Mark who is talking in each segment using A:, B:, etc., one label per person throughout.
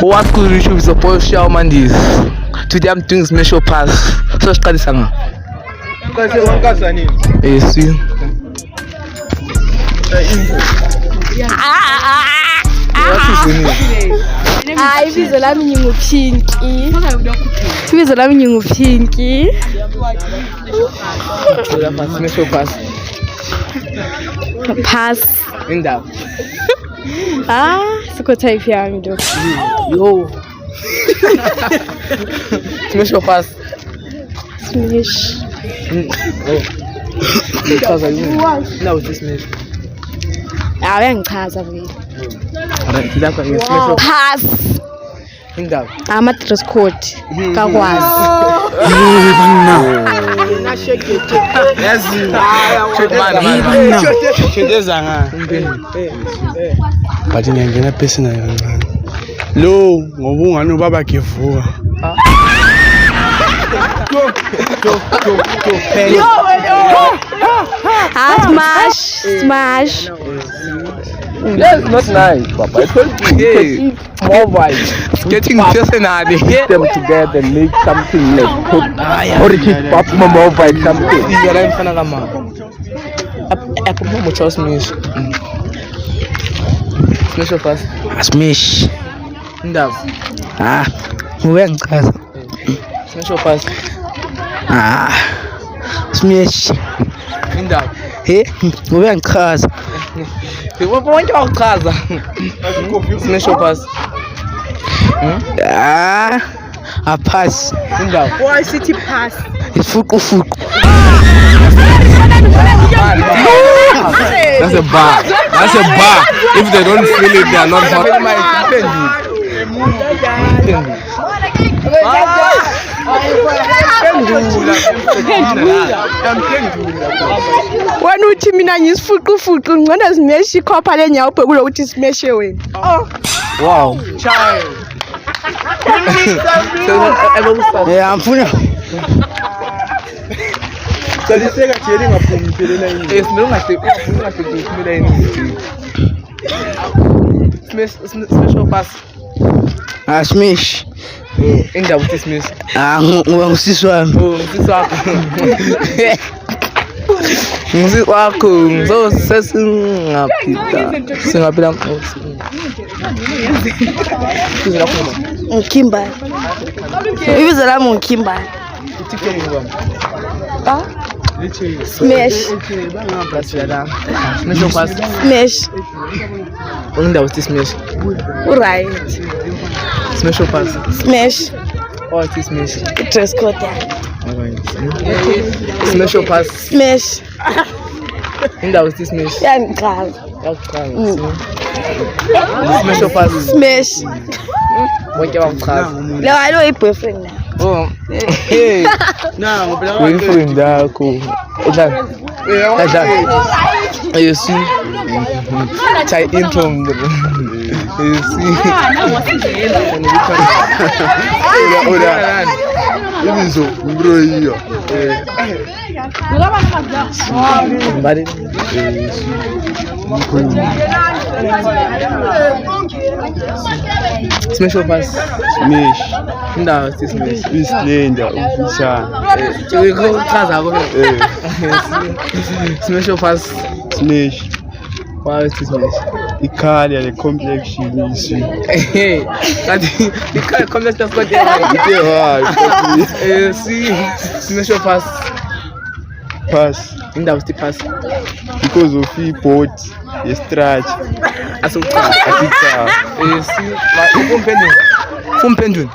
A: What could you choose support show mandis? Today I'm doing special pass. So study sanga. Yes.
B: Ibizo lami ngingupinki. Ibizo lami ngingupinki.
A: Special pass.
B: Pass.
A: Indawo.
B: Siko type yami ndo.
A: Yo. Special pass.
B: Smash.
A: Chaza yini? Now this smash.
B: Uyangichaza vele.
A: Alright, lapha special
B: Pass.
A: indawo.
B: Ama-dress code kakwazi.
C: But ngiyangena personal kancane. Lo ngoba ungani ubaba givuka.
B: Smash.
A: That's not nice, Papa. I told you, hey, more vibes. Getting personal, them together, make something like put origin pop more vibes, something. You're in front of a man. I could not trust me. Special pass.
C: Smash.
A: Indawo.
C: Uyangichaza.
A: Special pass.
C: Smash.
A: Indawo.
C: Uyangichaza.
A: Wonke wakuchaza. Special pass.
C: A pass.
A: Indawo.
B: Why city pass?
C: Ifuku.
A: That's a bar. If they don't feel it, they are not hot.
B: Wena uthi mina ngisifuqufuqu ngicela smash ikhopha lenyawo bhekulo ukuthi smash wena.
A: Wow.
C: Amfuna.
A: Saliseka thiyeni ngaphumi phelela yini. Special pass.
C: Smash.
A: Indawo uthi smash.
C: Ngusisi wami.
A: Ngusisi wakho. Ngusisi wakho. So singaphila.
B: Ngikimba. Ibizo lami ngikimba. Smash.
A: Special pass.
B: Smash.
A: Indawo uthi smash.
B: Right.
A: Special pass.
B: Smash.
A: Oh, it is smash.
B: Dress code.
A: Special pass.
B: Smash.
A: Indawo uthi smash.
B: Yangichaza.
A: Special pass.
B: Smash.
A: Wonke wakuchaza.
B: Lewa alo boyfriend na.
A: Oh. Hey. Boyfriend yakho. Edlala. You see. Tie in from the. You see.
C: Ibizo bro hiyo.
A: Mbali. Special pass.
C: Smash.
A: Indawo uthi smash.
C: Islenda ufishana.
A: Chaza ko. Special pass.
C: Smash.
A: Wow, it is smash.
C: Ikhali le complexion isi.
A: Kanti ikhaya complex of God. See, special pass. Indawo uthi pass.
C: Because of board stretch.
A: Asukha. See, umphendula.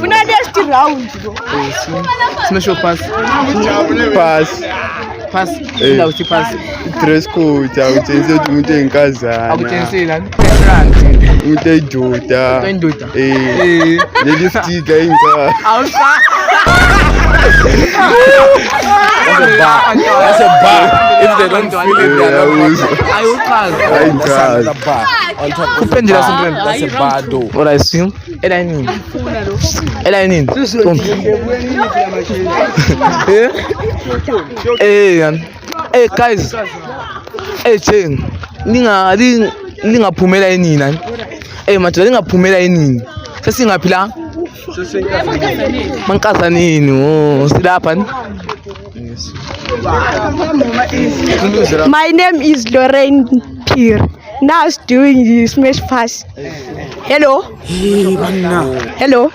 B: Funa next round lo.
A: Special pass. Indawo uthi pass.
C: Dress code awuthense umuntu enkazana.
A: Akutshensela.
C: Umuntu ejoda. Leli stick ayinka.
A: That's a bar. If they don't feel it, they are not hot. On top. Kupendela something. That's a bar though. What I assume? Ela nini? Hey guys. Hey Chen. Ningaphumela enina. madoda lingaphumela yini? Sesingaphi la? Mankazanini. Oh, silapha ni? Yes.
B: My name is Lorraine Peer. Now I was doing the smash pass. Hello. Hello.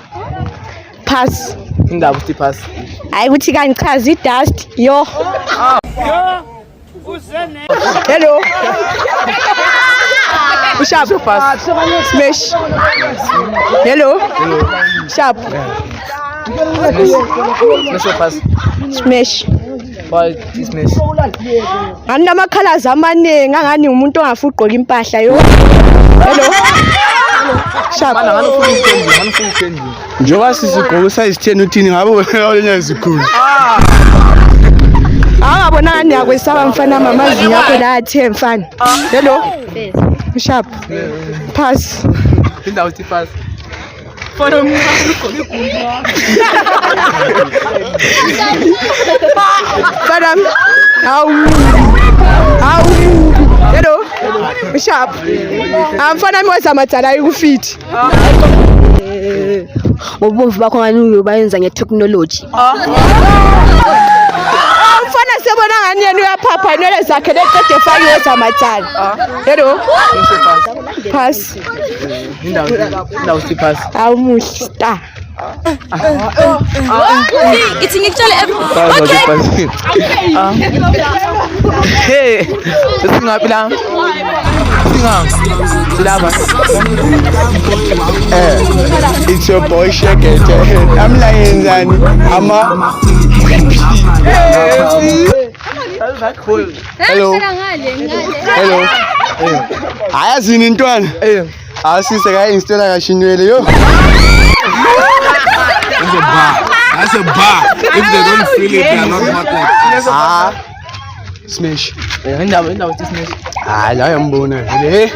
B: Pass.
A: Indaba uthi pass.
B: Hayi kuthi kangichaza idust yo. Hello. Sharp. Smash. Hello. Sharp.
A: Smash pass.
B: Smash.
A: Why smash?
B: Aninamakhala amaningi angani umuntu ongafuna ugqoka impahla yo. Hello. Sharp.
C: Njoba sisigqoko size 10 uthini ngabe wena izikhulu.
B: Angabona ngani yakwesaba mfana mamazi yakho la athe mfana. Hello. Sharp. Pass.
A: Indaba uthi pass.
B: Madam. How? Hello. Sharp. Mfana mwaza matala ikufit.
D: Ngobomvu bakho ngani uyobayenza nge-technology.
B: Mfana sebona ngani yena uyaphapha inwele zakhe leqede fakiwe zamatala. Hello. Pass.
A: Indaba uthi pass.
B: Awumuhle star.
D: Ithi ngikutshele
A: Okay. Hey, singaphi la? Silapha.
C: It's your boy Shake. I'm lying zani. Ama. Hello. Hello. Ayazini intwana. Asise ka installa kashinwele yo.
E: That's a bar. If they don't feel it, they are not hot like
C: Ah. Smash.
A: Indaba uthi smash.
C: La yambona vele.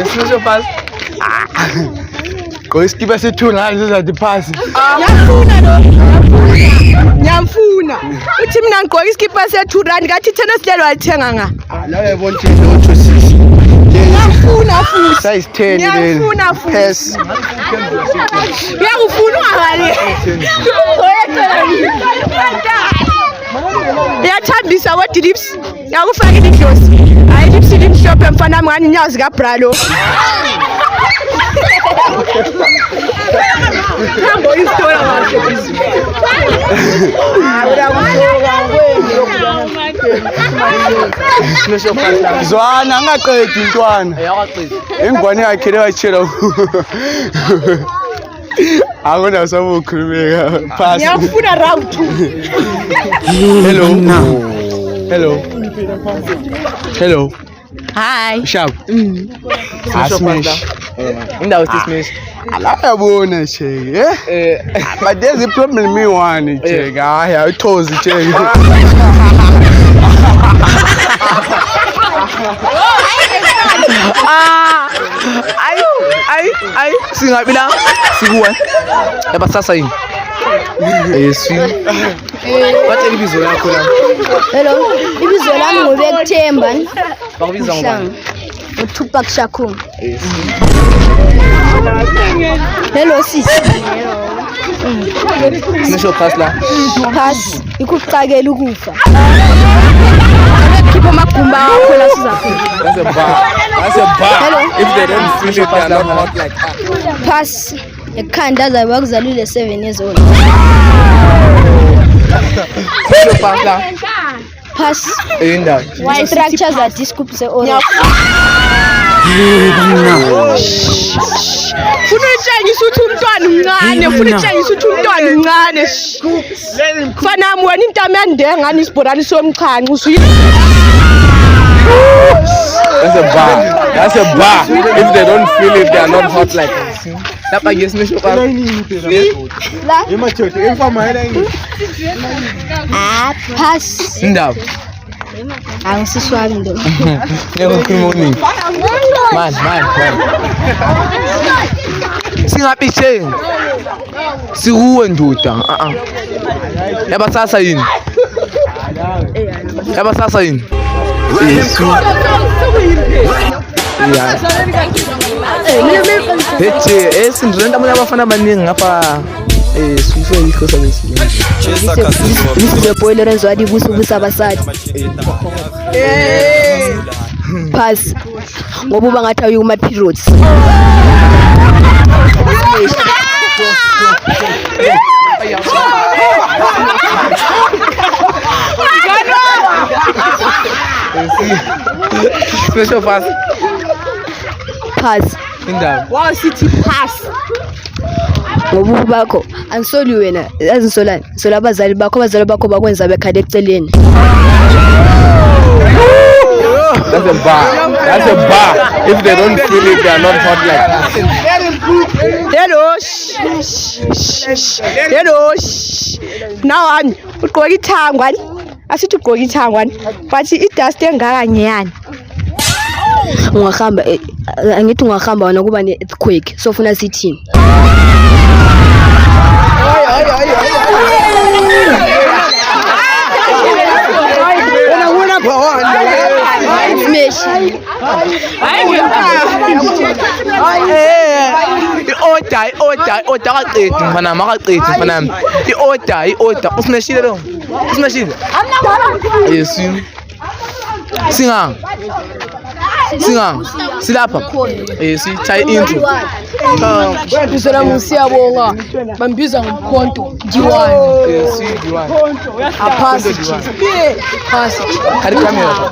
A: Smash pass.
C: Ko iskipa sethuna ngizozathi pass.
B: Nyamfuna. Uthi mina ngigqoka iskipa se2 ngathi thena silelo walithenga nga.
C: La uyabona ukuthi lotho sisi.
B: Nyamfuna futhi.
C: Size 10 leni.
B: Nyamfuna futhi.
C: Pass.
B: Ngiyakufuna ungale. Yathambisa what lips? Yakufaka idlozi. Hayi lips limhlophe mfana wami ngani inyawo zika bralo. Hambo istora wakhe.
C: Zwana angaqedi intwana. Ingwane yakhe lewachela. Akona sabu ukhulumeka. Pass.
B: Ngiyafuna round 2.
C: Hello. Hello. Hello.
D: Hi.
C: Sharp. Smash.
A: Indaba uthi smash.
C: La yabona cheke. But there's a problem me one cheke. I told you cheke.
A: Ay singaphi la? Sikuwe. Yaba sasa yini? Yesi. Bathe ibizo lakho la.
D: Hello. Ibizo lami ngobekuthemba.
A: Bakubiza ngobani?
D: uTupac Shakur. Hello sis.
A: Smash pass la.
D: Pass ikucakela ukufa. Khipha amagumba akho la sizakhona.
E: That's a bar. That's a bar.
D: Hello.
E: If they don't feel it, they are not hot like that.
D: Pass ekhanda zabe bakuzalile 7 years old.
A: Smash pass la.
D: Pass
A: Indaba.
D: why structures are discouped se oil.
B: Funa utshengisa ukuthi umntwana umncane, funa utshengisa ukuthi umntwana umncane. Mfana wami wena intamo yandenge ngani isibhorani somchani usuyi.
E: That's a bar. That's a bar. If they don't feel it, they are not hot like that.
A: Lapha ke smash pass.
D: Pass
A: Indaba.
D: angisiswami ndo.
A: Ngikhuluma uningi. Man. Singaphi che? Sikuwe ndoda. Yaba sasa yini? Yaba sasa yini? Yesu. Heche, sindrenda muna abafana abaningi ngapha sifike ikhosa lesilungu.
D: Ngizwe boy Lorenzo adi busubusa abasadi. Pass. Ngoba bangathi ayuma periods.
A: Special pass.
D: Pass.
A: Indawo.
B: Wow, city pass.
D: Ngobubu bakho ansoli wena azinsolani sola abazali bakho bakwenza bekhade eceleni.
A: That's a bar. That's a bar. If they don't feel it, they are not hot like that.
B: Hello. Hello. Now on. Ugqoka ithangwani. Asithi ugqoka ithangwani. But idust engaka ngiyani.
D: Ungahamba angithi ungahamba wena kuba ne earthquake so ufuna sithini.
A: I-order akaqedi mfana makaqedi mfana i-order usimeshile lo usimeshile yesu singa silapha sithay intro
F: Bisela musiyabonga bambiza ngomkhonto Diwani aphasi
A: kari camera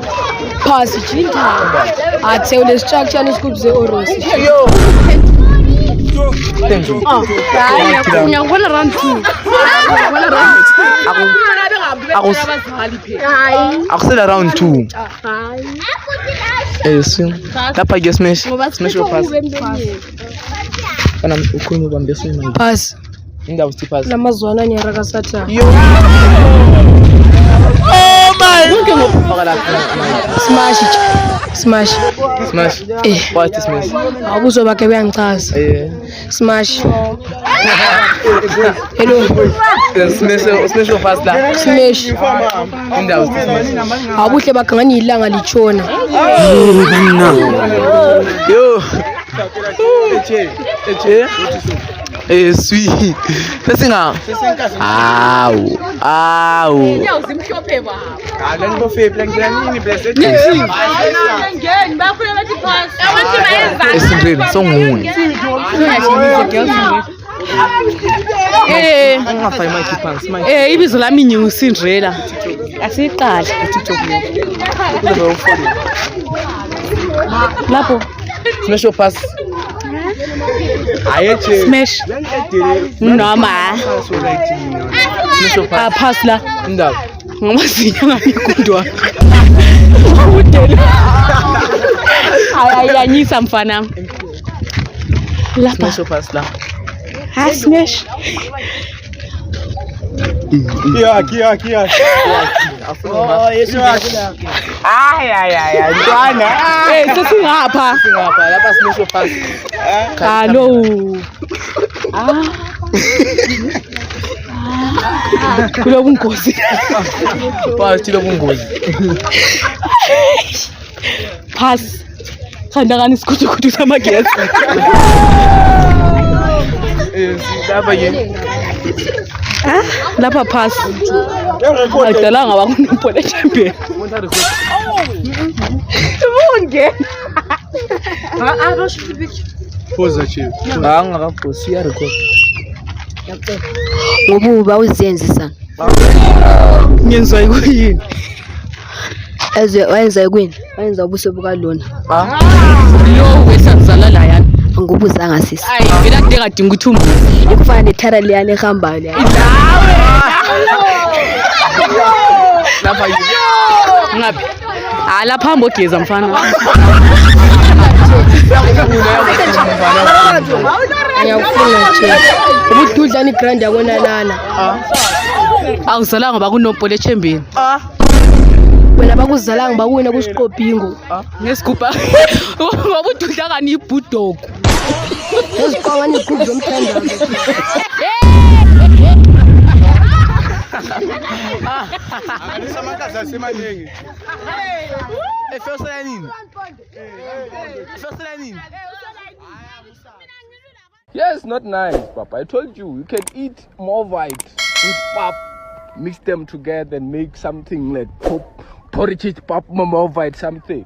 F: phasi chinta athe ule structure nesikubze orosi
A: thank you
F: ngiyabona round 2
A: akusela round 2 yesu lapha ke smash pass kana ukhuluma kwambese imali
F: pass
A: indawo stipas
F: lamazwana nyaraka satha
A: oh my
F: konke ngokufaka smash
A: what is smash
F: abuzo bakhe bayangichaza smash hello
A: smash fast la
F: smash
A: indawo smash
F: abuhle bakhe ngani ilanga lichona
A: yo sweet sesinga
B: Uzimhlophe ba.
C: Ngani bofeple ngiyanini blessed.
B: Ngeni bafuna bathi pass. Abantu bayenza.
A: esindreni songuni angafai mic pants mic
F: ibizo lami ngiusindrela asiqala lapho
A: smash pass
C: Ayeche.
F: smash noma
A: smash pass
F: pass la
A: indawo
F: ngamazinya ngikundwa udele ayanyisa mfana lapha
A: smash pass la
F: smash
C: Kia.
A: ntwana
F: sesingapha
A: ngapha lapha smash pass
F: hallo kulobungozi
A: phakathi lobungozi
F: pass khanda ngani isikhuthukuthu samagesi
A: lapha ke
F: lapha pass akudalanga bakunompole champion
C: Pose chief.
A: angakaphosi ya record
D: ngobuba uzenzisa
F: ngenzwa yini
D: wayenza yini wayenza ubuso bukalona
F: lo wesazala la yana
D: ngobuzanga sisi
F: hayi mina kudinga dinga ukuthi umuzi
D: ikufana nethara liyane ehambayo leyo
A: lapha ke
F: ngapi lapha hamba ogeza mfana ngiyafuna nje ubududla ni grand yakona lana awuzalanga bakunompole champion wena bakuzalanga bakuwena kusiqobhingo ngesigubha wabududla kani ibhudoko eziqonga ni igroup zomthandazo
C: Samantha sasimaningi.
A: Yes, not nice, Papa. I told you, you can eat more white with pap, mix them together and make something like porridge pap more white something.